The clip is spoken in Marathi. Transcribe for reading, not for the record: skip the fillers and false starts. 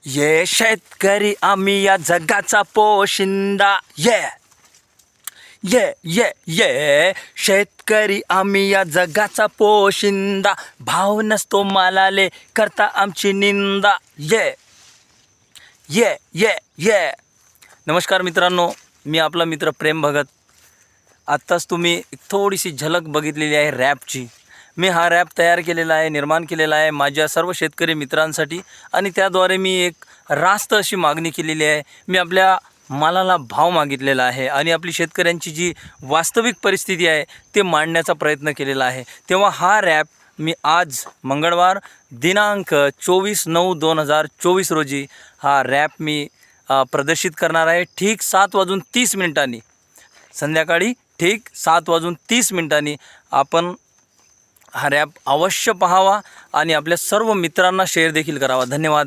ये शेतकरी आम्ही या जगाचा पोशिंदा. ये ये ये ये शेतकरी आम्ही या जगाचा पोशिंदा. भाव नसतो मालाले करता आमची निंदा. ये ये ये ये नमस्कार मित्रांनो, मी आपला मित्र प्रेम भगत. आत्ताच तुम्ही एक थोडीशी झलक बघितलेली आहे रॅपची. मी हा रॅप तयार केलेला आहे, निर्माण केलेला आहे माझ्या सर्व शेतकरी मित्रांसाठी, आणि त्याद्वारे मी एक रास्त अशी मागणी केलेली आहे. मी आपल्या मालाला भाव मागितलेला आहे आणि आपली शेतकऱ्यांची जी वास्तविक परिस्थिती आहे ते मांडण्याचा प्रयत्न केलेला आहे. तेव्हा हा रॅप मी आज मंगळवार दिनांक 24/9/2024 रोजी हा रॅप मी प्रदर्शित करणार आहे. ठीक 7:30 संध्याकाळी ठीक 7:30 आपण हा रॅप अवश्य पाहावा आणि आपल्या सर्व मित्रांना शेअर देखील करावा. धन्यवाद.